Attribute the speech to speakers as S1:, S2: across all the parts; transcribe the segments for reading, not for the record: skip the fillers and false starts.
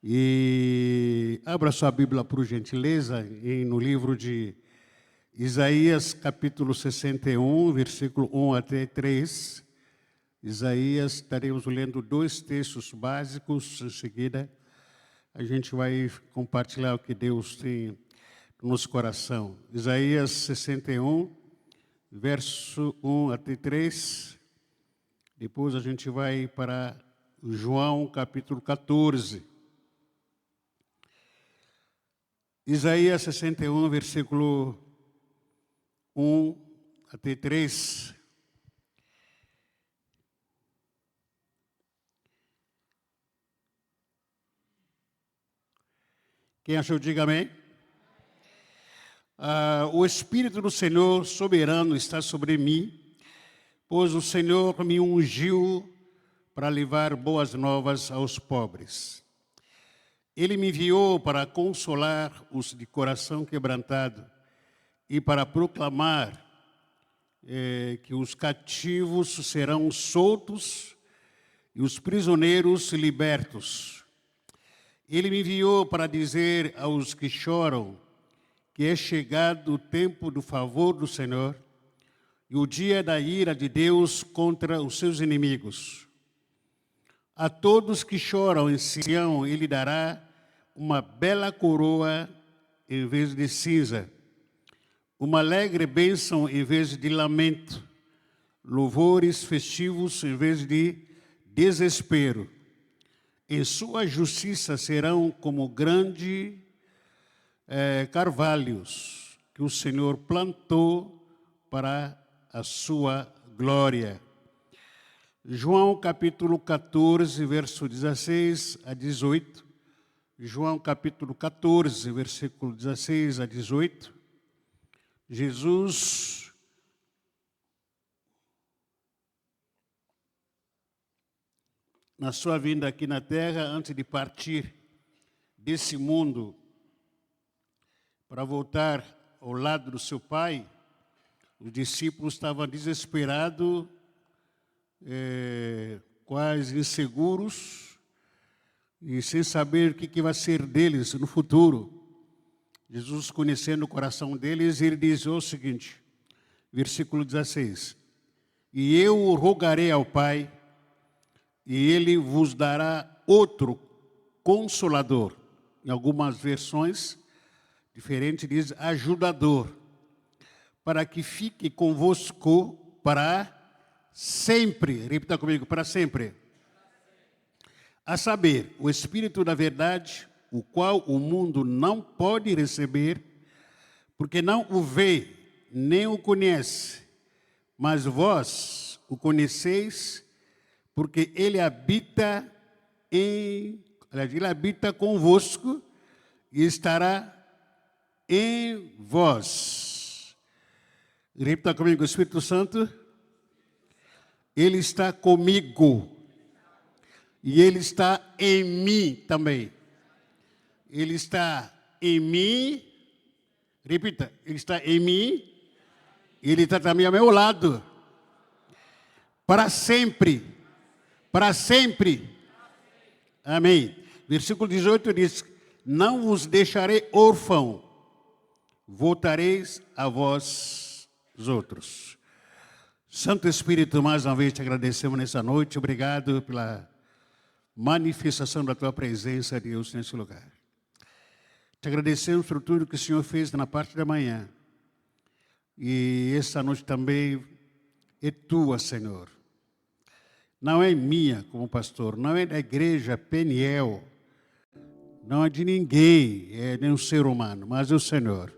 S1: E abra sua Bíblia, por gentileza, no livro de Isaías, capítulo 61, versículo 1 até 3. Isaías, estaremos lendo dois textos básicos. Em seguida, a gente vai compartilhar o que Deus tem no nosso coração. Isaías 61, verso 1 até 3. Depois a gente vai para João, capítulo 14. Isaías 61, versículo 1 até 3. Quem achou, diga amém. O Espírito do Senhor soberano está sobre mim, pois o Senhor me ungiu para levar boas novas aos pobres. Ele me enviou para consolar os de coração quebrantado e para proclamar que os cativos serão soltos e os prisioneiros libertos. Ele me enviou para dizer aos que choram que é chegado o tempo do favor do Senhor e o dia da ira de Deus contra os seus inimigos. A todos que choram em Sião, Ele dará uma bela coroa em vez de cinza, uma alegre bênção em vez de lamento, louvores festivos em vez de desespero. Em sua justiça serão como grandes carvalhos que o Senhor plantou para a sua glória. João capítulo 14, verso 16 a 18. João capítulo 14, versículo 16 a 18. Jesus na sua vinda aqui na terra, antes de partir desse mundo para voltar ao lado do seu Pai, os discípulos estavam desesperados, quase inseguros, e sem saber o que vai ser deles no futuro. Jesus, conhecendo o coração deles, ele diz o seguinte, versículo 16: E eu rogarei ao Pai, e Ele vos dará outro Consolador. Em algumas versões diferentes diz ajudador, para que fique convosco para sempre. Repita comigo, para sempre. A saber, o Espírito da verdade, o qual o mundo não pode receber, porque não o vê, nem o conhece. Mas vós o conheceis, porque ele habita convosco e estará em vós. Repita comigo, o Espírito Santo, ele está comigo. E ele está em mim também. Ele está em mim. Repita, ele está em mim. Ele está também ao meu lado. Para sempre. Para sempre. Amém. Versículo 18 diz: Não vos deixarei órfão, voltareis a vós outros. Santo Espírito, mais uma vez te agradecemos nessa noite. Obrigado pela manifestação da tua presença, Deus, nesse lugar. Te agradecemos por tudo que o Senhor fez na parte da manhã. E esta noite também é tua, Senhor. Não é minha como pastor, não é da igreja Peniel, não é de ninguém, é de um ser humano, mas é o Senhor.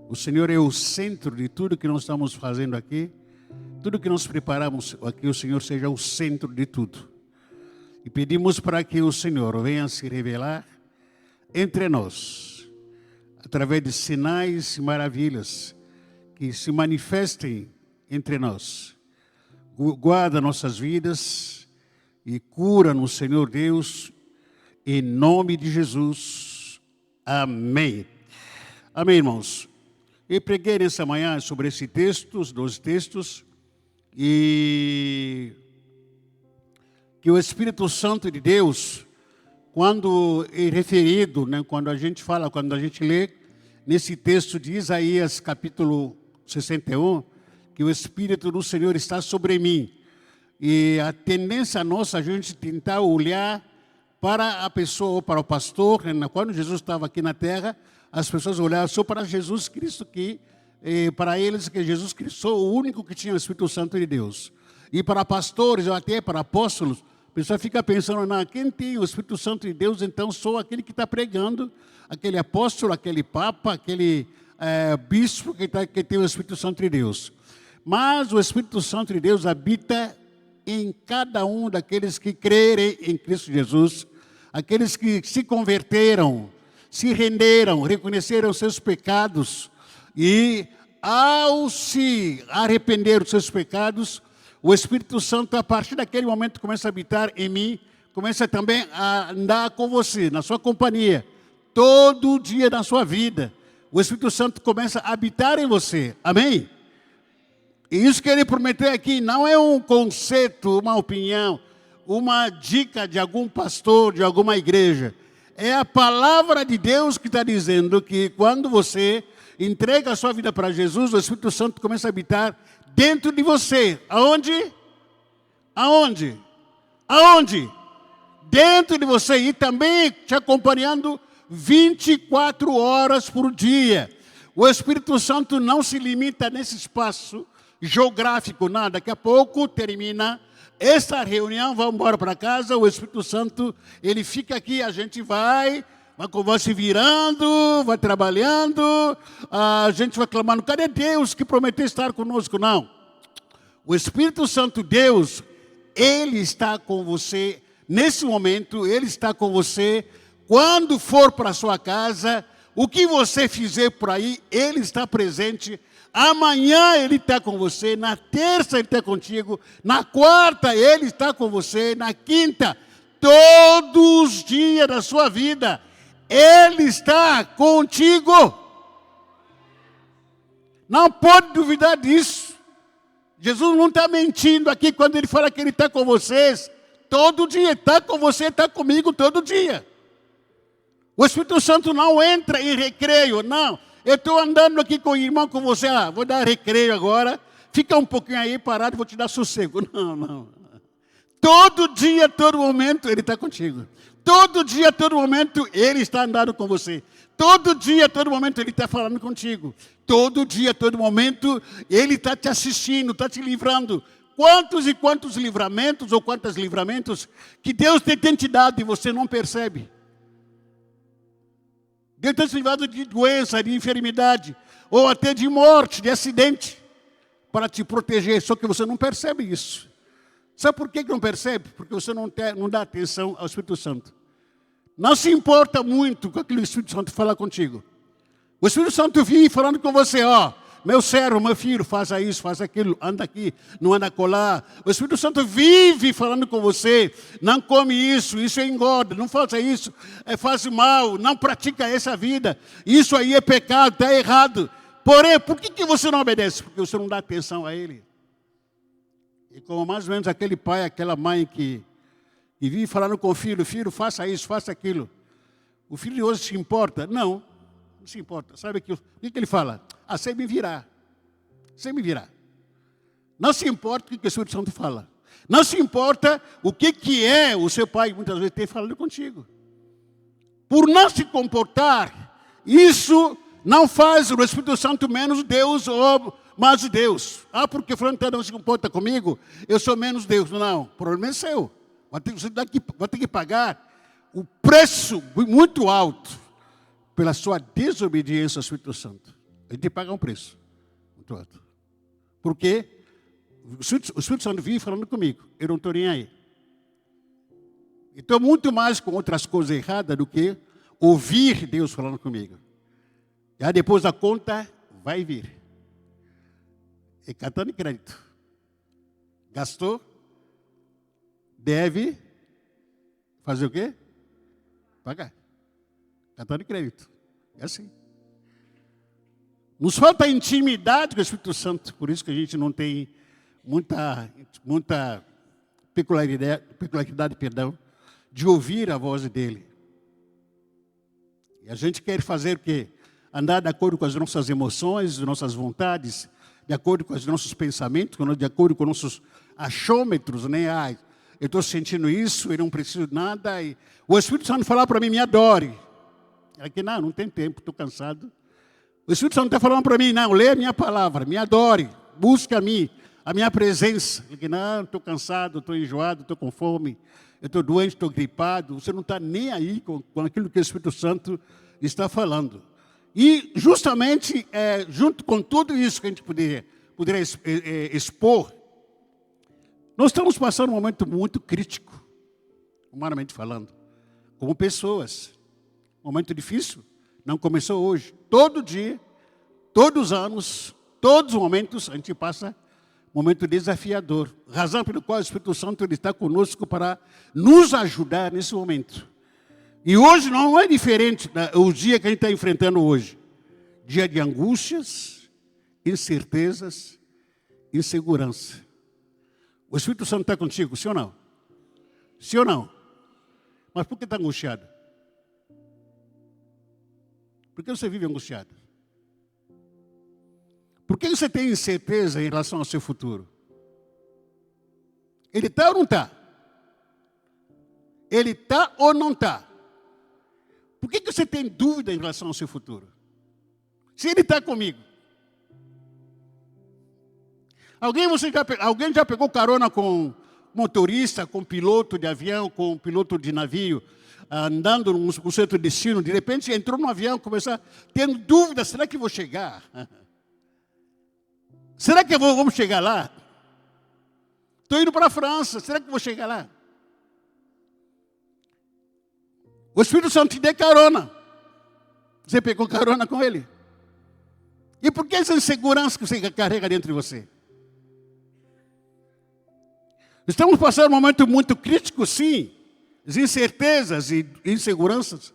S1: O Senhor é o centro de tudo que nós estamos fazendo aqui. Tudo que nós preparamos aqui, o Senhor seja o centro de tudo. E pedimos para que o Senhor venha se revelar entre nós, através de sinais e maravilhas que se manifestem entre nós. Guarda nossas vidas e cura-nos, Senhor Deus, em nome de Jesus. Amém. Amém, irmãos. Eu preguei nessa manhã sobre esse texto, os 12 textos, e que o Espírito Santo de Deus quando é referido, né, quando a gente lê nesse texto de Isaías, capítulo 61, que o Espírito do Senhor está sobre mim. E a tendência nossa, a gente tentar olhar para a pessoa, ou para o pastor, né, quando Jesus estava aqui na terra, as pessoas olhavam só para Jesus Cristo, que para eles que Jesus Cristo é o único que tinha o Espírito Santo de Deus. E para pastores, ou até para apóstolos, a pessoa fica pensando, não, quem tem o Espírito Santo de Deus, então sou aquele que está pregando, aquele apóstolo, aquele papa, aquele bispo que tem o Espírito Santo de Deus. Mas o Espírito Santo de Deus habita em cada um daqueles que crerem em Cristo Jesus, aqueles que se converteram, se renderam, reconheceram seus pecados e, ao se arrepender dos seus pecados, o Espírito Santo, a partir daquele momento, começa a habitar em mim, começa também a andar com você, na sua companhia, todo dia da sua vida. O Espírito Santo começa a habitar em você. Amém? E isso que ele prometeu aqui não é um conceito, uma opinião, uma dica de algum pastor, de alguma igreja. É a palavra de Deus que está dizendo que quando você entrega a sua vida para Jesus, o Espírito Santo começa a habitar dentro de você. Aonde? Aonde? Aonde? Dentro de você e também te acompanhando 24 horas por dia. O Espírito Santo não se limita nesse espaço geográfico, não. Daqui a pouco termina essa reunião, vamos embora para casa, o Espírito Santo, ele fica aqui, a gente vai se virando, vai trabalhando, a gente vai clamando, cadê Deus que prometeu estar conosco? Não. O Espírito Santo, Deus, ele está com você nesse momento, ele está com você quando for para a sua casa, o que você fizer por aí, ele está presente. Amanhã ele está com você, na terça ele está contigo, na quarta ele está com você, na quinta, todos os dias da sua vida, ele está contigo. Não pode duvidar disso. Jesus não está mentindo aqui quando ele fala que ele está com vocês todo dia, está com você, está comigo todo dia. O Espírito Santo não entra em recreio, não. Eu estou andando aqui com o irmão, com você, vou dar recreio agora, fica um pouquinho aí parado, vou te dar sossego. Não, não. Todo dia, todo momento, ele está contigo. Todo dia, todo momento, ele está andando com você. Todo dia, todo momento, ele está falando contigo. Todo dia, todo momento, ele está te assistindo, está te livrando. Quantos e quantos livramentos, ou quantos livramentos, que Deus tem te dado e você não percebe. Deus tem te livrado de doença, de enfermidade, ou até de morte, de acidente, para te proteger, só que você não percebe isso. Sabe por que não percebe? Porque você não dá atenção ao Espírito Santo. Não se importa muito com aquilo que o Espírito Santo fala contigo. O Espírito Santo vive falando com você, meu servo, meu filho, faça isso, faça aquilo, anda aqui, não anda colar. O Espírito Santo vive falando com você, não come isso, isso engorda, não faça isso, faz mal, não pratica essa vida, isso aí é pecado, está errado. Porém, por que você não obedece? Porque você não dá atenção a Ele. E como mais ou menos aquele pai, aquela mãe que vive falando com o filho, filho, faça isso, faça aquilo. O filho hoje se importa? Não se importa. Sabe o que ele fala? Você me virá. Você me virá. Não se importa o que o Espírito Santo fala. Não se importa o que é o seu pai, muitas vezes, tem falado contigo. Por não se comportar, isso não faz o Espírito Santo menos Deus ou mais Deus. Porque fulano não se comporta comigo, eu sou menos Deus. Não, o problema é seu. Você vai ter que pagar o preço muito alto pela sua desobediência ao Espírito Santo. A gente paga um preço muito alto. Porque o Espírito Santo vive falando comigo. Eu não estou nem aí. Estou muito mais com outras coisas erradas do que ouvir Deus falando comigo. E aí depois a conta vai vir. É cartão de crédito. Gastou, deve fazer o quê? Pagar. Cartão de crédito. É assim. Nos falta intimidade com o Espírito Santo, por isso que a gente não tem muita peculiaridade, de ouvir a voz dele. E a gente quer fazer o quê? Andar de acordo com as nossas emoções, as nossas vontades, de acordo com os nossos pensamentos, de acordo com os nossos achômetros, né? Eu estou sentindo isso, eu não preciso de nada. E o Espírito Santo fala para mim, me adore. Aqui, não tem tempo, estou cansado. O Espírito Santo está falando para mim, não, lê a minha palavra, me adore, busca a minha presença. Aqui, não, estou cansado, estou enjoado, estou com fome, eu estou doente, estou gripado. Você não está nem aí com aquilo que o Espírito Santo está falando. E justamente, junto com tudo isso que a gente poderia expor, nós estamos passando um momento muito crítico, humanamente falando, como pessoas. Um momento difícil, não começou hoje. Todo dia, todos os anos, todos os momentos, a gente passa um momento desafiador. Razão pela qual o Espírito Santo ele está conosco para nos ajudar nesse momento. E hoje não é diferente o dia que a gente está enfrentando hoje. Dia de angústias, incertezas, insegurança. O Espírito Santo está contigo, sim ou não? Sim ou não? Mas por que está angustiado? Por que você vive angustiado? Por que você tem incerteza em relação ao seu futuro? Ele está ou não está? Ele está ou não está? Por que você tem dúvida em relação ao seu futuro? Se ele está comigo. Alguém já pegou carona com motorista, com piloto de avião, com piloto de navio, andando no centro de destino, de repente entrou no avião, começou tendo dúvida, será que vou chegar? Será que vamos chegar lá? Estou indo para a França, será que vou chegar lá? O Espírito Santo te deu carona. Você pegou carona com ele? E por que essa insegurança que você carrega dentro de você? Estamos passando um momento muito crítico, sim. As incertezas e inseguranças.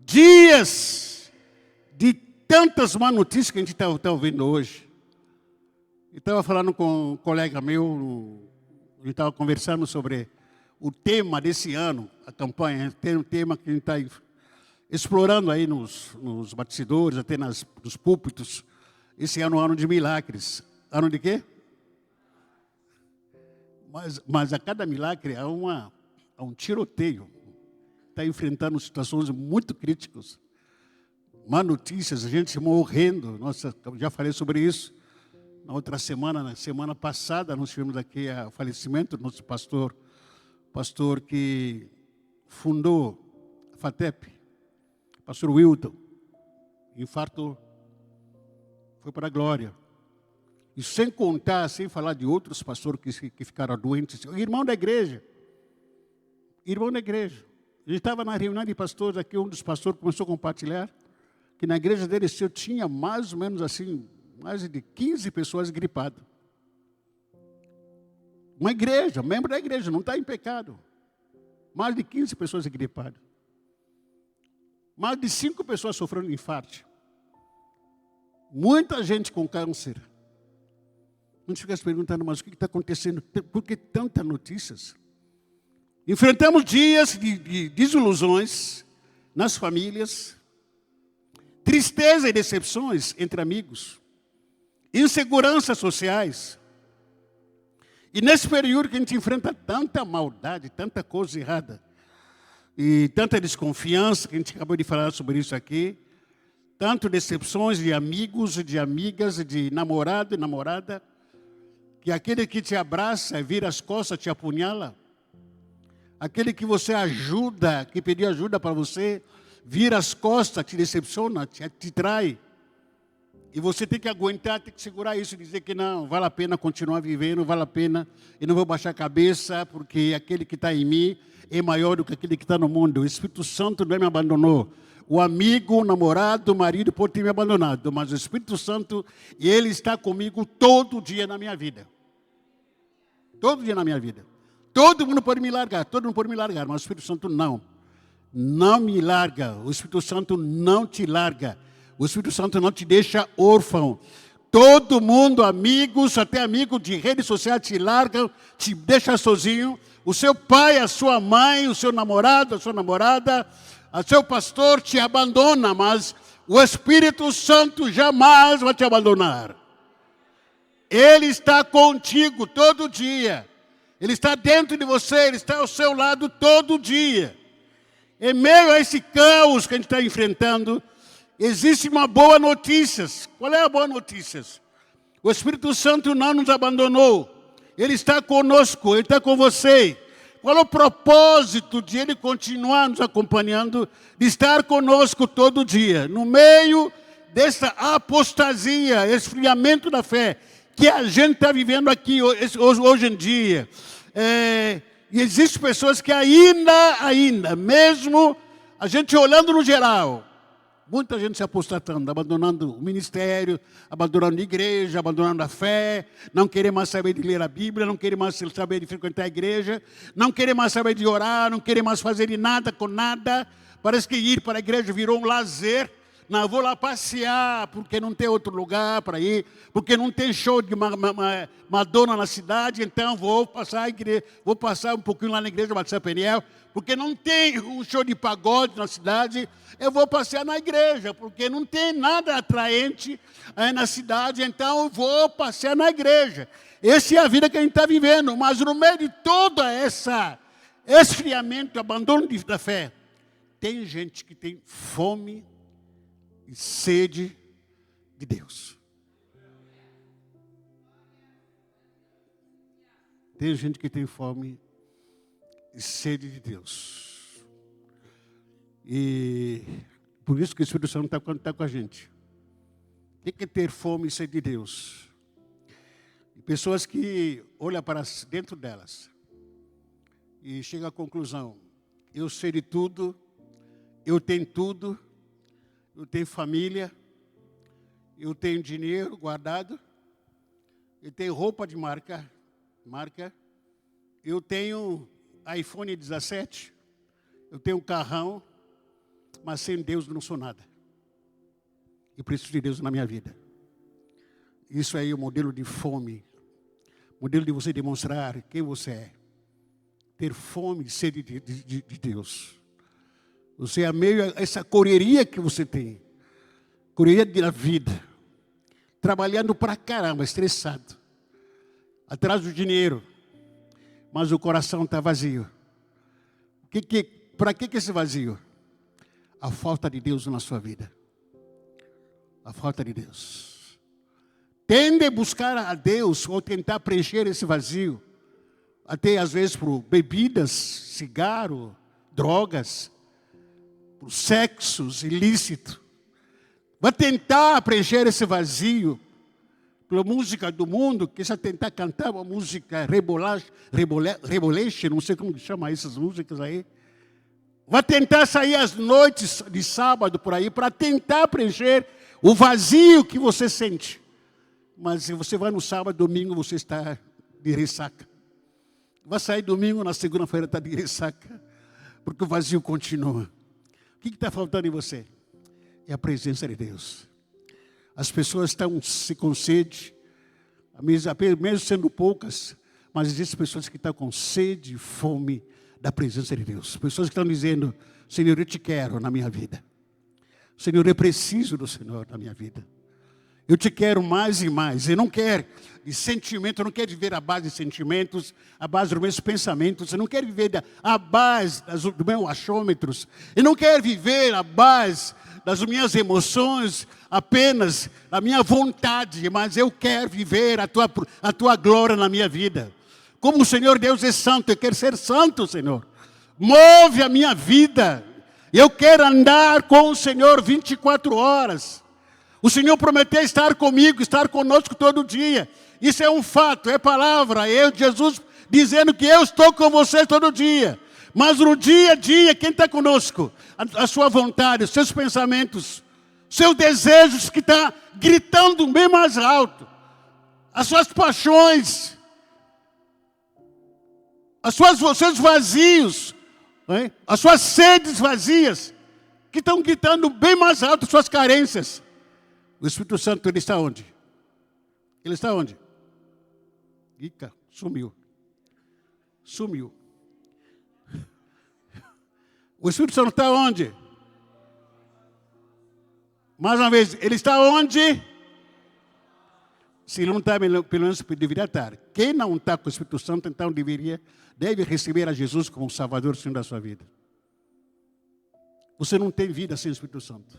S1: Dias de tantas má notícias que a gente está ouvindo hoje. Eu estava falando com um colega meu, a gente estava conversando sobre o tema desse ano, a campanha. Tem um tema que a gente está explorando aí nos batizadores, até nos púlpitos. Esse ano é um ano de milagres. Ano de quê? Mas a cada milagre há um tiroteio. Está enfrentando situações muito críticas. Má notícias, a gente morrendo. Nossa, já falei sobre isso. Na outra semana, na semana passada, nós tivemos aqui o falecimento do nosso pastor que fundou a FATEP, pastor Wilton. Infarto, foi para a glória. E sem contar, sem falar de outros pastores que ficaram doentes. Irmão da igreja. Irmão da igreja. A gente estava na reunião de pastores aqui, um dos pastores começou a compartilhar que na igreja dele eu tinha mais ou menos assim, mais de 15 pessoas gripadas. Uma igreja, membro da igreja, não está em pecado. Mais de 15 pessoas gripadas. Mais de 5 pessoas sofrendo de infarto. Muita gente com câncer. A gente fica se perguntando, mas o que está acontecendo? Por que tantas notícias? Enfrentamos dias de desilusões nas famílias, tristeza e decepções entre amigos, inseguranças sociais. E nesse período que a gente enfrenta tanta maldade, tanta coisa errada, e tanta desconfiança, que a gente acabou de falar sobre isso aqui, tanto decepções de amigos, de amigas, de namorado e namorada, que aquele que te abraça, vira as costas, te apunhala. Aquele que você ajuda, que pediu ajuda para você, vira as costas, te decepciona, te trai. E você tem que aguentar, tem que segurar isso e dizer que não, vale a pena continuar vivendo, vale a pena, e não vou baixar a cabeça, porque aquele que está em mim é maior do que aquele que está no mundo. O Espírito Santo não me abandonou. O amigo, o namorado, o marido pode ter me abandonado, mas o Espírito Santo, ele está comigo todo dia na minha vida. Todo dia na minha vida. Todo mundo pode me largar, mas o Espírito Santo não. Não me larga, o Espírito Santo não te larga. O Espírito Santo não te deixa órfão. Todo mundo, amigos, até amigos de redes sociais te largam, te deixam sozinho. O seu pai, a sua mãe, o seu namorado, a sua namorada, o seu pastor te abandona, mas o Espírito Santo jamais vai te abandonar. Ele está contigo todo dia. Ele está dentro de você, Ele está ao seu lado todo dia. Em meio a esse caos que a gente está enfrentando, existe uma boa notícia. Qual é a boa notícia? O Espírito Santo não nos abandonou. Ele está conosco, Ele está com você. Qual é o propósito de Ele continuar nos acompanhando, de estar conosco todo dia? No meio dessa apostasia, esfriamento da fé, que a gente está vivendo aqui hoje em dia. E existem pessoas que ainda, mesmo a gente olhando no geral, muita gente se apostatando, abandonando o ministério, abandonando a igreja, abandonando a fé, não querer mais saber de ler a Bíblia, não querer mais saber de frequentar a igreja, não querer mais saber de orar, não querer mais fazer de nada com nada. Parece que ir para a igreja virou um lazer. Não, eu vou lá passear, porque não tem outro lugar para ir, porque não tem show de Madonna na cidade, então vou passar um pouquinho lá na igreja Batista Peniel, porque não tem um show de pagode na cidade, eu vou passear na igreja, porque não tem nada atraente na cidade, então eu vou passear na igreja. Essa é a vida que a gente está vivendo, mas no meio de todo esse esfriamento, abandono da fé, tem gente que tem fome e sede de Deus. Tem gente que tem fome e sede de Deus. E por isso que o Espírito Santo está com a gente. O que é ter fome e sede de Deus? E pessoas que olham para dentro delas e chegam à conclusão: eu sei de tudo, eu tenho tudo, eu tenho família, eu tenho dinheiro guardado, eu tenho roupa de marca, eu tenho iPhone 17, eu tenho um carrão, mas sem Deus eu não sou nada. Eu preciso de Deus na minha vida. Isso aí é o modelo de fome, modelo de você demonstrar quem você é. Ter fome e sede de Deus. Você é meio a essa correria que você tem. Correria da vida. Trabalhando pra caramba, estressado. Atrás do dinheiro. Mas o coração está vazio. Para que esse vazio? A falta de Deus na sua vida. A falta de Deus. Tende a buscar a Deus ou tentar preencher esse vazio. Até às vezes por bebidas, cigarro, drogas, por sexos ilícitos. Vai tentar preencher esse vazio pela música do mundo, que já tentar cantar uma música rebolation, não sei como chama essas músicas aí. Vai tentar sair às noites de sábado por aí para tentar preencher o vazio que você sente. Mas se você vai no sábado, domingo, você está de ressaca. Vai sair domingo, na segunda-feira está de ressaca, porque o vazio continua. O que está faltando em você? É a presença de Deus. As pessoas estão com sede, mesmo sendo poucas, mas existem pessoas que estão com sede e fome da presença de Deus. Pessoas que estão dizendo: Senhor, eu te quero na minha vida. Senhor, eu preciso do Senhor na minha vida. Eu te quero mais e mais. Eu não quero de sentimento, eu não quero viver à base de sentimentos, à base dos meus pensamentos. Eu não quero viver à base dos meus achômetros. Eu não quero viver à base das minhas emoções, apenas da minha vontade. Mas eu quero viver a tua glória na minha vida. Como o Senhor Deus é santo, eu quero ser santo, Senhor. Move a minha vida. Eu quero andar com o Senhor 24 horas. O Senhor prometeu estar comigo, estar conosco todo dia. Isso é um fato, é palavra. Jesus dizendo que eu estou com vocês todo dia. Mas no dia a dia, quem está conosco? A sua vontade, os seus pensamentos, seus desejos que estão gritando bem mais alto. As suas paixões. Os seus vazios. As suas sedes vazias. Que estão gritando bem mais alto as suas carências. O Espírito Santo, ele está onde? Ele está onde? Ica, sumiu. Sumiu. O Espírito Santo está onde? Mais uma vez, ele está onde? Se ele não está, pelo menos deveria estar. Quem não está com o Espírito Santo, então deve receber a Jesus como Salvador, Senhor da sua vida. Você não tem vida sem o Espírito Santo.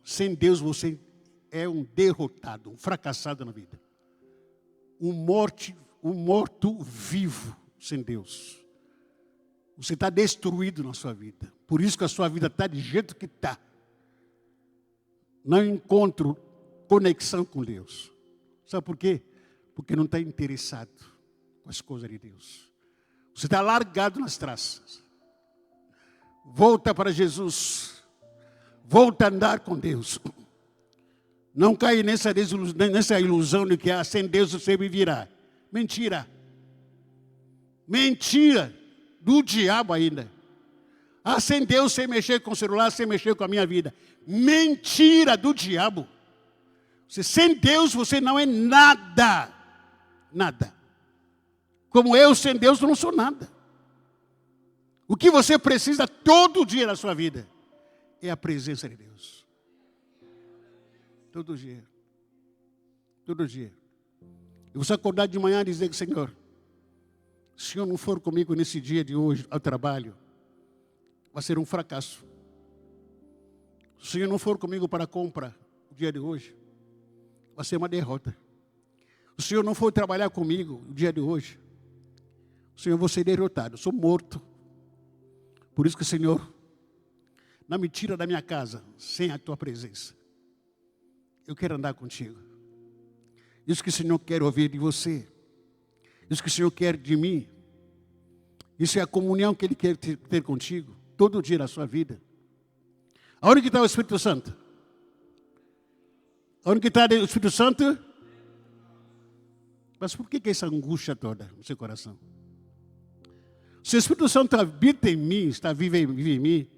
S1: Sem Deus você é um derrotado, um fracassado na vida. Um morto vivo sem Deus. Você está destruído na sua vida. Por isso que a sua vida está do jeito que está. Não encontro conexão com Deus. Sabe por quê? Porque não está interessado com as coisas de Deus. Você está largado nas traças. Volta para Jesus. Volta a andar com Deus. Não caia nessa ilusão de que sem Deus você viverá. Mentira. Mentira do diabo ainda. Sem Deus, sem mexer com o celular, sem mexer com a minha vida. Mentira do diabo. Sem Deus você não é nada. Nada. Como eu sem Deus não sou nada. O que você precisa todo dia na sua vida é a presença de Deus. Todo dia. Todo dia. E você acordar de manhã e dizer que, Senhor, se o Senhor não for comigo nesse dia de hoje ao trabalho, vai ser um fracasso. Se o Senhor não for comigo para a compra o dia de hoje, vai ser uma derrota. Se o Senhor não for trabalhar comigo o dia de hoje, o Senhor vai ser derrotado. Eu sou morto. Por isso que, Senhor, não me tira da minha casa sem a tua presença. Eu quero andar contigo. Isso que o Senhor quer ouvir de você. Isso que o Senhor quer de mim. Isso é a comunhão que Ele quer ter contigo. Todo dia na sua vida. Aonde que está o Espírito Santo? Aonde que está o Espírito Santo? Mas por que essa angústia toda no seu coração? Se o Espírito Santo habita em mim, vive em mim,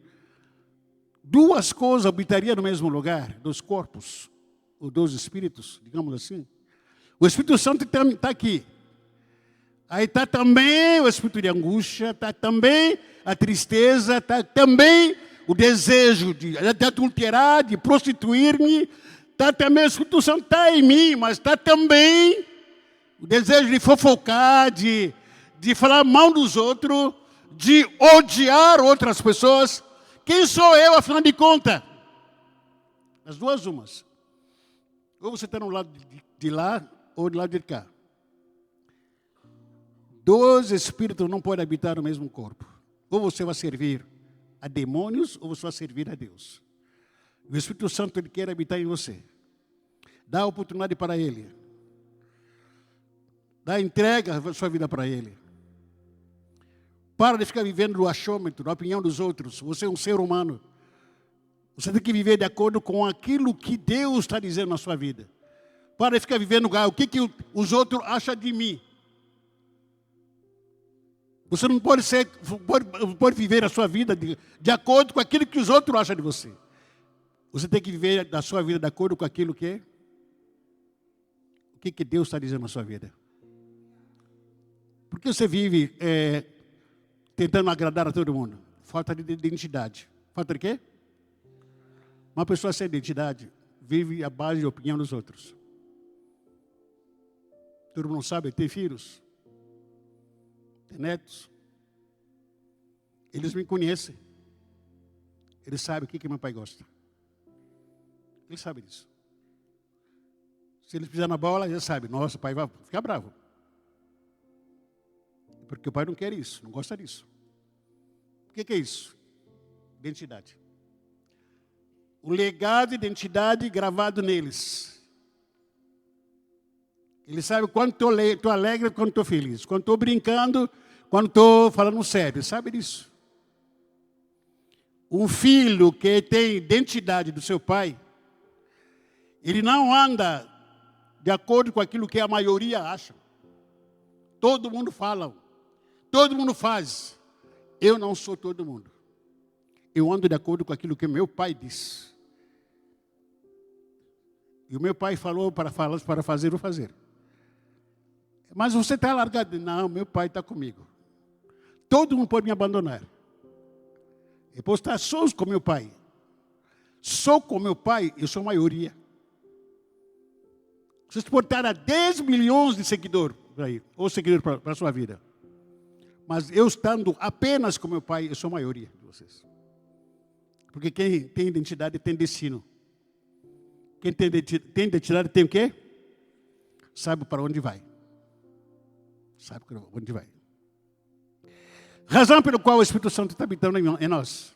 S1: duas coisas habitariam no mesmo lugar, dois corpos, ou dois espíritos, digamos assim. O Espírito Santo está aqui. Aí está também o espírito de angústia, está também a tristeza, está também o desejo de adulterar, de prostituir-me. Está também, o Espírito Santo está em mim, mas está também o desejo de fofocar, de falar mal dos outros, de odiar outras pessoas. Quem sou eu, afinal de contas? As duas umas. Ou você está no lado de lá, ou do lado de cá. Dois espíritos não podem habitar no mesmo corpo. Ou você vai servir a demônios, ou você vai servir a Deus. O Espírito Santo ele quer habitar em você. Dá a oportunidade para Ele. Dá entrega a sua vida para Ele. Para de ficar vivendo do achômetro, da opinião dos outros. Você é um ser humano. Você tem que viver de acordo com aquilo que Deus está dizendo na sua vida. Para de ficar vivendo o que os outros acham de mim. Você não pode viver a sua vida de acordo com aquilo que os outros acham de você. Você tem que viver a sua vida de acordo com aquilo que é. O que Deus está dizendo na sua vida. Por que você vive tentando agradar a todo mundo? Falta de identidade. Falta de quê? Uma pessoa sem identidade vive à base da opinião dos outros. Todo mundo sabe, tem filhos. Tem netos. Eles me conhecem. Eles sabem o que meu pai gosta. Eles sabem disso. Se eles pisarem na bola, eles sabem. Nossa, o pai vai ficar bravo. Porque o pai não quer isso, não gosta disso. O que é isso? Identidade. O legado de identidade gravado neles. Ele sabe quando estou alegre, quando estou feliz. Quando estou brincando, quando estou falando sério. Ele sabe disso. Um filho que tem identidade do seu pai, ele não anda de acordo com aquilo que a maioria acha. Todo mundo fala. Todo mundo faz. Eu não sou todo mundo. Eu ando de acordo com aquilo que meu pai diz. E o meu pai falou para fazer, vou fazer. Mas você está largado? Não, meu pai está comigo. Todo mundo pode me abandonar. Eu posso estar só com meu pai. Só com meu pai, eu sou maioria. Vocês podem estar a 10 milhões de seguidores por aí, ou seguidores para a sua vida. Mas eu estando apenas com meu pai, eu sou a maioria de vocês. Porque quem tem identidade tem destino. Quem tem identidade tem o quê? Sabe para onde vai. Sabe para onde vai. Razão pelo qual o Espírito Santo está habitando em nós.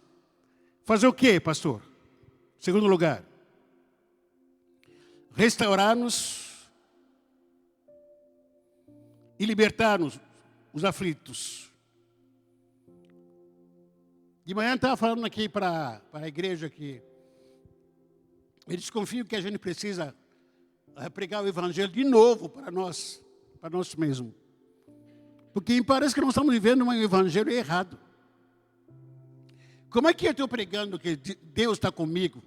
S1: Fazer o quê, pastor? Segundo lugar, restaurar-nos e libertar-nos, os aflitos. De manhã eu estava falando aqui para a igreja que eu desconfio que a gente precisa pregar o Evangelho de novo para nós mesmos. Porque me parece que nós estamos vivendo um Evangelho errado. Como é que eu estou pregando que Deus está comigo?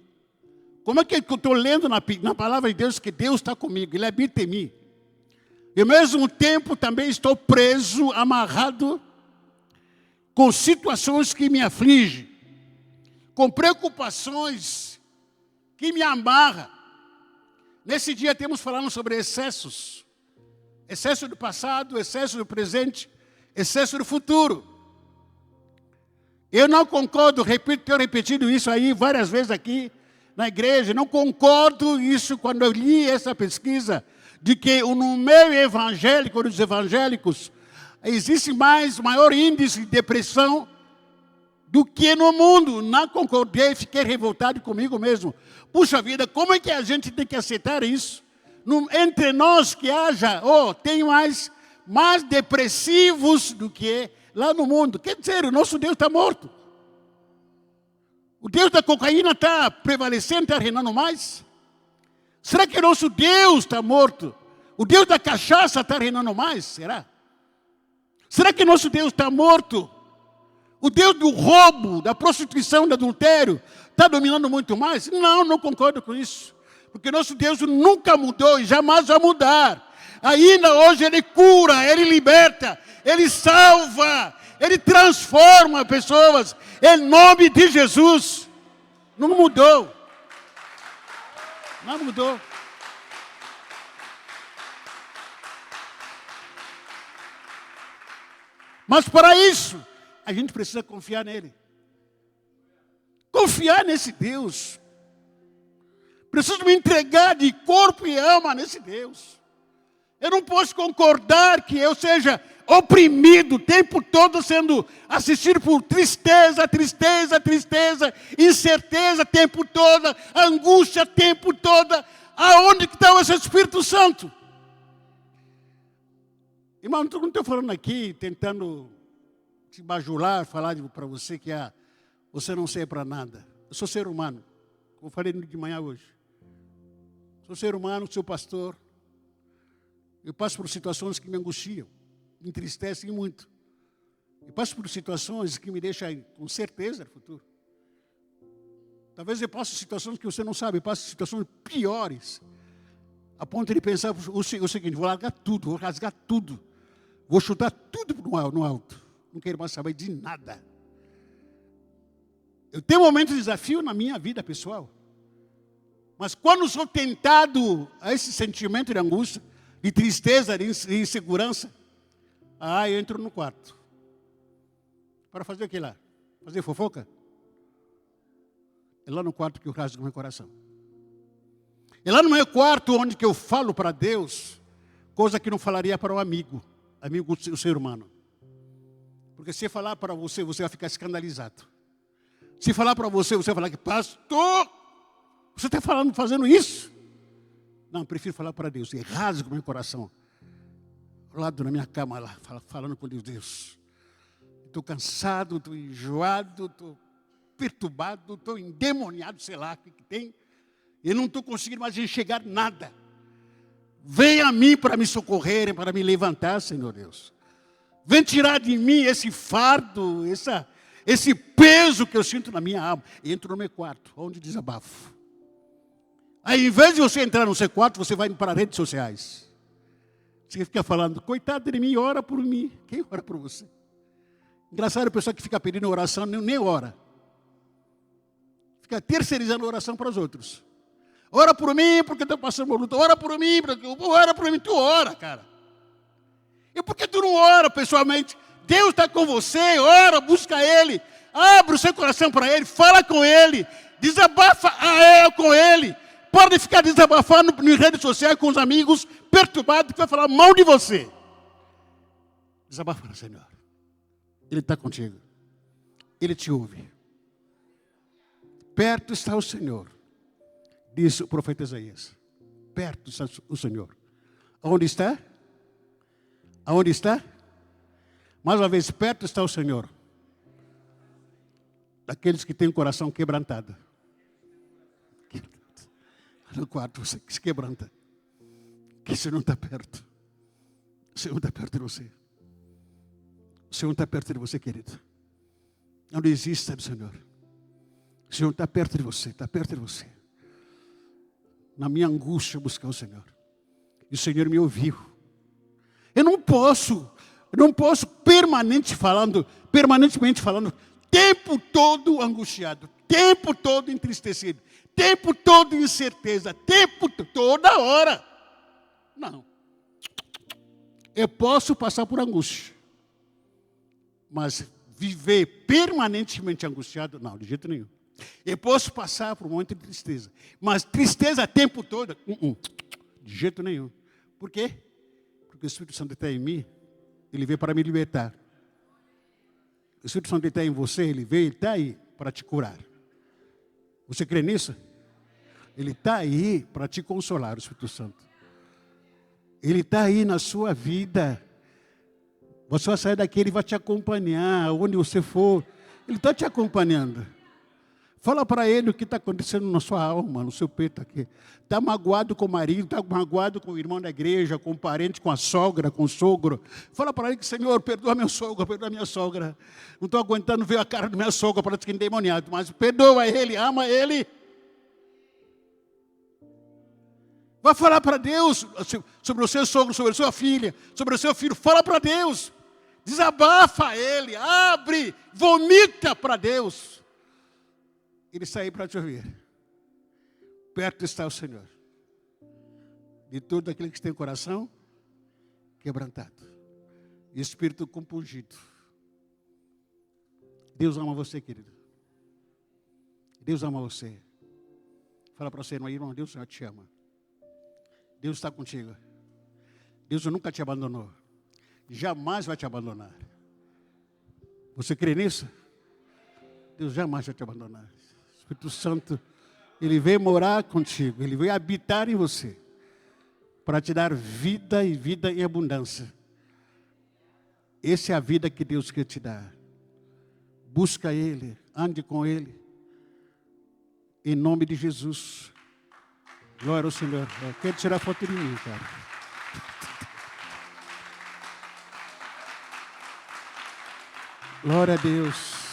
S1: Como é que eu estou lendo na palavra de Deus que Deus está comigo? Ele habita em mim. E ao mesmo tempo também estou preso, amarrado, com situações que me afligem, com preocupações que me amarram. Nesse dia temos falando sobre excessos. Excesso do passado, excesso do presente, excesso do futuro. Eu não concordo, tenho repetido isso aí várias vezes aqui na igreja, não concordo isso quando eu li essa pesquisa, de que no meio evangélico, dos evangélicos, existe maior índice de depressão do que no mundo. Não concordei, fiquei revoltado comigo mesmo. Puxa vida, como é que a gente tem que aceitar isso? Entre nós que haja, tem mais depressivos do que lá no mundo. Quer dizer, o nosso Deus está morto. O Deus da cocaína está prevalecendo, está reinando mais? Será que o nosso Deus está morto? O Deus da cachaça está reinando mais? Será? Será que nosso Deus está morto? O Deus do roubo, da prostituição, do adultério, está dominando muito mais? Não concordo com isso. Porque nosso Deus nunca mudou e jamais vai mudar. Ainda hoje Ele cura, Ele liberta, Ele salva, Ele transforma pessoas. Em nome de Jesus. Não mudou. Não mudou. Mas para isso, a gente precisa confiar nele. Confiar nesse Deus. Preciso me entregar de corpo e alma nesse Deus. Eu não posso concordar que eu seja oprimido o tempo todo, sendo assistido por tristeza, incerteza o tempo todo, angústia o tempo todo. Aonde que está esse Espírito Santo? Irmão, não estou falando aqui, tentando te bajular, falar para você que você não serve para nada. Eu sou ser humano, como eu falei de manhã hoje. Sou ser humano, sou pastor. Eu passo por situações que me angustiam, me entristecem muito. Eu passo por situações que me deixam com certeza no futuro. Talvez eu passe situações que você não sabe, eu passo situações piores. A ponto de pensar o seguinte: vou largar tudo, vou rasgar tudo. Vou chutar tudo no alto. Não quero mais saber de nada. Eu tenho momentos de desafio na minha vida pessoal. Mas quando sou tentado a esse sentimento de angústia, de tristeza, de insegurança, eu entro no quarto. Para fazer o que lá? Fazer fofoca? É lá no quarto que eu rasgo meu coração. É lá no meu quarto onde que eu falo para Deus, coisa que não falaria para um amigo, o ser humano. Porque se falar para você, você vai ficar escandalizado. Se falar para você, você vai falar que, pastor, você está fazendo isso? Não, eu prefiro falar para Deus. E rasgo meu coração. Ao lado da minha cama lá, falando com Deus. Estou cansado, estou enjoado, estou perturbado, estou endemoniado, sei lá o que tem. Eu não estou conseguindo mais enxergar nada. Venha a mim para me socorrer, para me levantar, Senhor Deus. Vem tirar de mim esse fardo, esse peso que eu sinto na minha alma. E entro no meu quarto, onde desabafo. Aí, em vez de você entrar no seu quarto, você vai para as redes sociais. Você fica falando, coitado de mim, ora por mim. Quem ora por você? Engraçado a pessoa que fica pedindo oração, nem ora. Fica terceirizando a oração para os outros. Ora por mim, porque estou passando por luta. Ora por mim, tu ora, cara. E por que tu não ora pessoalmente? Deus está com você, ora, busca Ele. Abre o seu coração para Ele, fala com Ele. Desabafa com Ele. Pode ficar desabafando nas redes sociais com os amigos, perturbados, que vai falar mal de você. Desabafa, Senhor. Ele está contigo. Ele te ouve. Perto está o Senhor, disse o profeta Isaías. Perto está o Senhor. Aonde está? Aonde está? Mais uma vez, perto está o Senhor. Daqueles que têm o coração quebrantado. No quarto, você se quebranta. Que o Senhor não está perto. O Senhor está perto de você. O Senhor está perto de você, querido. Não desista do Senhor. O Senhor está perto de você, está perto de você. Na minha angústia, buscar o Senhor. E o Senhor me ouviu. Eu não posso permanentemente falando, tempo todo angustiado, tempo todo entristecido, tempo todo incerteza, toda hora. Não. Eu posso passar por angústia, mas viver permanentemente angustiado, não, de jeito nenhum. Eu posso passar por um momento de tristeza, mas tristeza o tempo todo, de jeito nenhum. Por quê? Porque o Espírito Santo está em mim, ele veio para me libertar. O Espírito Santo está em você, ele está aí para te curar. Você crê nisso? Ele está aí para te consolar, o Espírito Santo. Ele está aí na sua vida. Você vai sair daqui, ele vai te acompanhar, onde você for. Ele está te acompanhando. Fala para ele o que está acontecendo na sua alma, no seu peito aqui. Está magoado com o marido, está magoado com o irmão da igreja, com o parente, com a sogra, com o sogro. Fala para ele que, Senhor, perdoa meu sogro, perdoa minha sogra. Não estou aguentando ver a cara do meu sogro, parece que é endemoniado, mas perdoa ele, ama ele. Vai falar para Deus sobre o seu sogro, sobre a sua filha, sobre o seu filho. Fala para Deus. Desabafa ele, abre, vomita para Deus. Ele sair para te ouvir. Perto está o Senhor. De todo aquele que tem o coração quebrantado. E espírito compungido. Deus ama você, querido. Deus ama você. Fala para você, irmão, Deus te ama. Deus está contigo. Deus nunca te abandonou. Jamais vai te abandonar. Você crê nisso? Deus jamais vai te abandonar. O Espírito Santo, ele veio morar contigo, ele veio habitar em você, para te dar vida e vida em abundância. Essa é a vida que Deus quer te dar. Busca Ele, ande com Ele, em nome de Jesus. Glória ao Senhor. Eu quero tirar foto de mim, cara. Glória a Deus.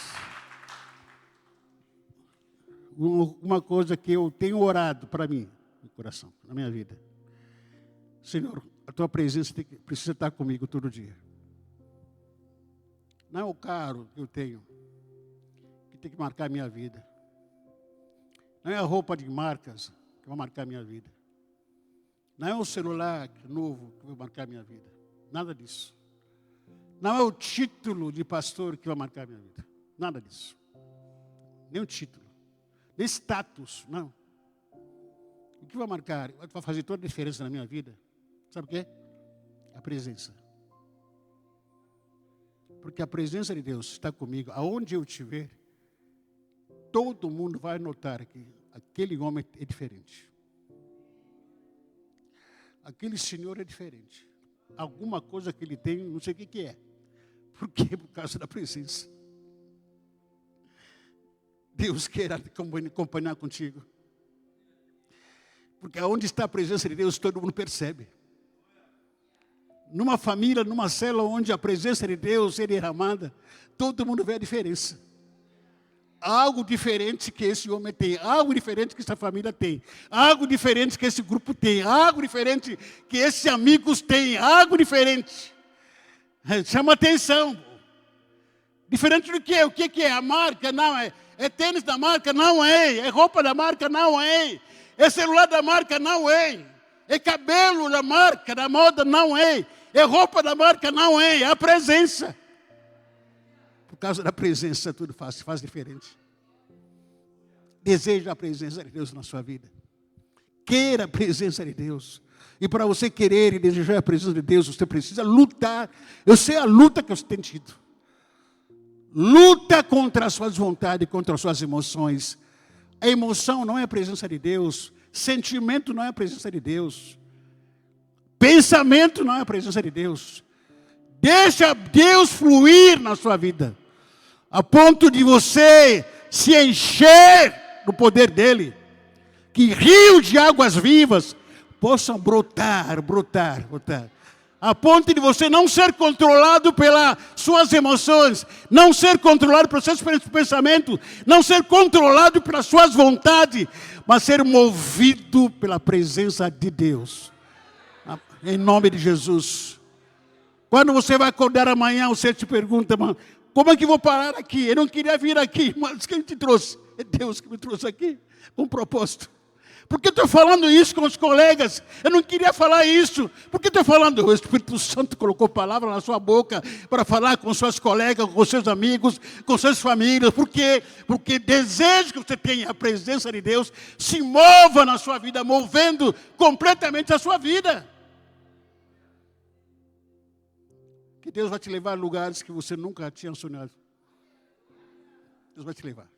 S1: Uma coisa que eu tenho orado para mim, no coração, na minha vida. Senhor, a tua presença precisa estar comigo todo dia. Não é o carro que eu tenho que tem que marcar a minha vida. Não é a roupa de marcas que vai marcar a minha vida. Não é o celular novo que vai marcar a minha vida. Nada disso. Não é o título de pastor que vai marcar a minha vida. Nada disso. Nem o título. Nem status, não. O que vai marcar, vai fazer toda a diferença na minha vida? Sabe o quê? A presença. Porque a presença de Deus está comigo. Aonde eu estiver, todo mundo vai notar que aquele homem é diferente. Aquele senhor é diferente. Alguma coisa que ele tem, não sei o que é. Por quê? Por causa da presença. Deus quer acompanhar contigo. Porque onde está a presença de Deus, todo mundo percebe. Numa família, numa célula onde a presença de Deus é derramada, todo mundo vê a diferença. algo diferente que esse homem tem, algo diferente que essa família tem, algo diferente que esse grupo tem, algo diferente que esses amigos têm, algo diferente. Chama atenção. Diferente do que? O que é? A marca? Não é. É tênis da marca? Não é. É roupa da marca? Não é. É celular da marca? Não é. É cabelo da marca, da moda? Não é. É roupa da marca? Não é. É a presença. Por causa da presença, tudo faz diferente. Deseja a presença de Deus na sua vida. Queira a presença de Deus. E para você querer e desejar a presença de Deus, você precisa lutar. Eu sei a luta que você tem tido. Luta contra as suas vontades, contra as suas emoções. A emoção não é a presença de Deus. Sentimento não é a presença de Deus. Pensamento não é a presença de Deus. Deixa Deus fluir na sua vida. A ponto de você se encher do poder dEle. Que rios de águas vivas possam brotar. A ponto de você não ser controlado pelas suas emoções, não ser controlado pelos seus pensamentos, não ser controlado pelas suas vontades, mas ser movido pela presença de Deus. Em nome de Jesus. Quando você vai acordar amanhã, você te pergunta, mano, como é que eu vou parar aqui? Eu não queria vir aqui, mas quem te trouxe? É Deus que me trouxe aqui, com um propósito. Por que estou falando isso com os colegas? Eu não queria falar isso. Por que estou falando? O Espírito Santo colocou palavra na sua boca para falar com seus colegas, com seus amigos, com suas famílias. Por quê? Porque desejo que você tenha a presença de Deus, se mova na sua vida, movendo completamente a sua vida. Que Deus vai te levar a lugares que você nunca tinha sonhado. Deus vai te levar.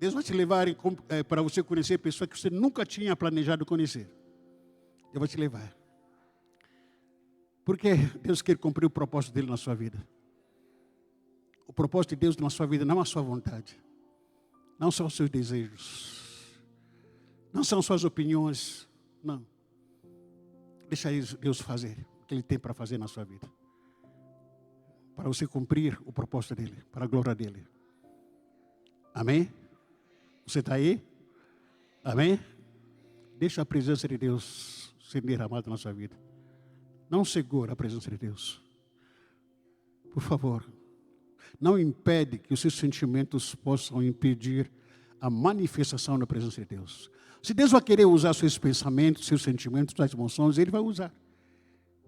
S1: Deus vai te levar para você conhecer pessoas que você nunca tinha planejado conhecer. Deus vai te levar. Porque Deus quer cumprir o propósito dele na sua vida. O propósito de Deus na sua vida não é a sua vontade. Não são os seus desejos. Não são suas opiniões. Não. Deixa Deus fazer o que Ele tem para fazer na sua vida. Para você cumprir o propósito dEle, para a glória dEle. Amém? Você está aí? Amém? Deixa a presença de Deus ser derramada na sua vida. Não segura a presença de Deus. Por favor. Não impede que os seus sentimentos possam impedir a manifestação da presença de Deus. Se Deus vai querer usar seus pensamentos, seus sentimentos, suas emoções, Ele vai usar.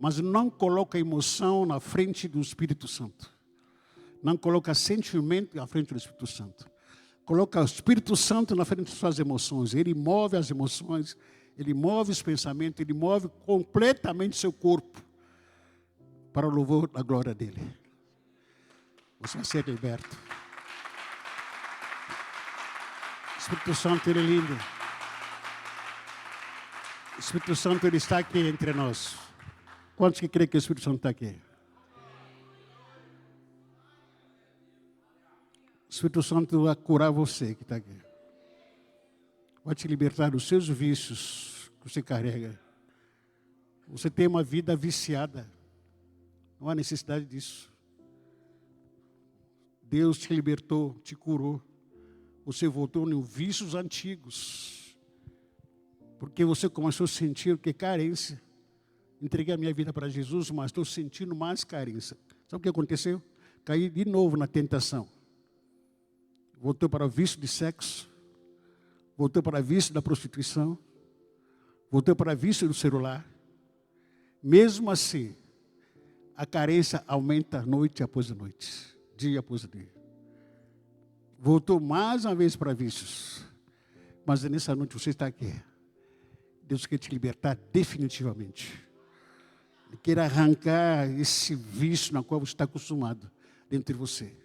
S1: Mas não coloca a emoção na frente do Espírito Santo. Não coloca sentimento na frente do Espírito Santo. Coloca o Espírito Santo na frente de suas emoções. Ele move as emoções, Ele move os pensamentos, Ele move completamente seu corpo para o louvor da glória dEle. Você vai ser liberto. O Espírito Santo, Ele é lindo. O Espírito Santo, Ele está aqui entre nós. Quantos que creem que o Espírito Santo está aqui? O Espírito Santo vai curar você que está aqui. Vai te libertar dos seus vícios que você carrega. Você tem uma vida viciada. Não há necessidade disso. Deus te libertou, te curou. Você voltou nos vícios antigos. Porque você começou a sentir que carência. Entreguei a minha vida para Jesus, mas estou sentindo mais carência. Sabe o que aconteceu? Caí de novo na tentação. Voltou para o vício de sexo. Voltou para o vício da prostituição. Voltou para o vício do celular. Mesmo assim, a carência aumenta noite após noite. Dia após dia. Voltou mais uma vez para vícios. Mas nessa noite você está aqui. Deus quer te libertar definitivamente. Ele quer arrancar esse vício na qual você está acostumado dentro de você.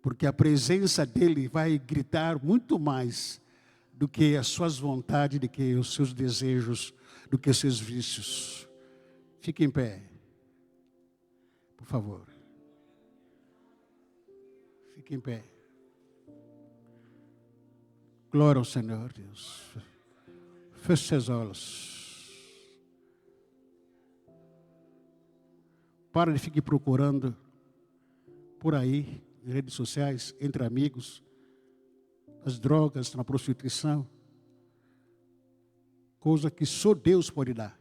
S1: Porque a presença dEle vai gritar muito mais do que as suas vontades, do que os seus desejos, do que os seus vícios. Fique em pé. Por favor. Fique em pé. Glória ao Senhor, Deus. Feche seus olhos. Para de ficar procurando por aí em redes sociais, entre amigos, nas drogas, na prostituição. Coisa que só Deus pode dar.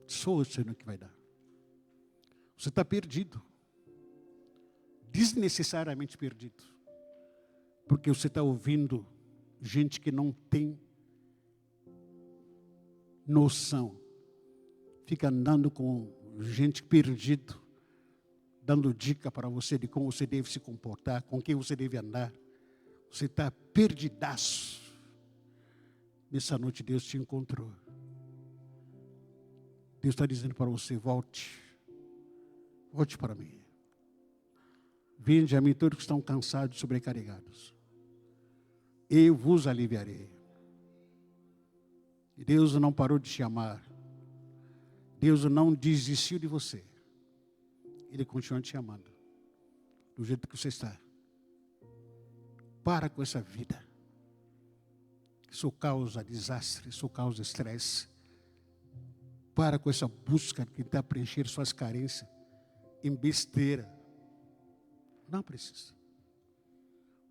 S1: Só o Senhor que vai dar. Você está perdido. Desnecessariamente perdido. Porque você está ouvindo gente que não tem noção. Fica andando com gente perdida, dando dica para você de como você deve se comportar, com quem você deve andar. Você está perdidaço. Nessa noite Deus te encontrou. Deus está dizendo para você, volte. Volte para mim. Vinde a mim todos que estão cansados e sobrecarregados. Eu vos aliviarei. E Deus não parou de te amar. Deus não desistiu de você. Ele continua te amando. Do jeito que você está. Para com essa vida. Isso causa desastre, isso causa estresse. Para com essa busca que tenta preencher suas carências em besteira. Não precisa.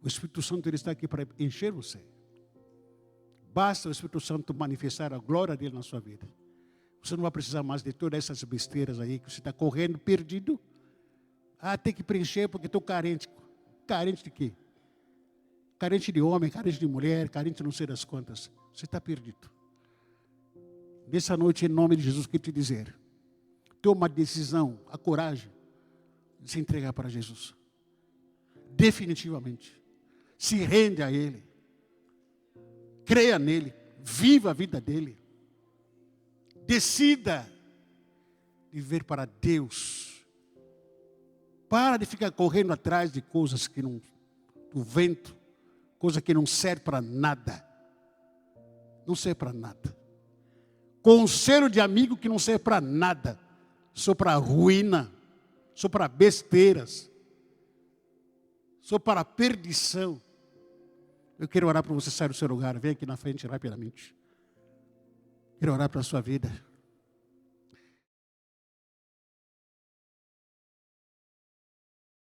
S1: O Espírito Santo ele está aqui para encher você. Basta o Espírito Santo manifestar a glória dele na sua vida. Você não vai precisar mais de todas essas besteiras aí que você está correndo, perdido. Tem que preencher porque estou carente. Carente de quê? Carente de homem, carente de mulher, carente de não sei das quantas. Você está perdido. Nessa noite, em nome de Jesus, quero te dizer. Toma a decisão, a coragem de se entregar para Jesus. Definitivamente. Se rende a Ele. Creia nele. Viva a vida dele. Decida viver para Deus. Para de ficar correndo atrás de coisas que não... do vento. Coisa que não serve para nada. Não serve para nada. Conselho de amigo que não serve para nada. Só para ruína. Só para besteiras. Só para perdição. Eu quero orar para você sair do seu lugar. Vem aqui na frente rapidamente. Quero orar para a sua vida.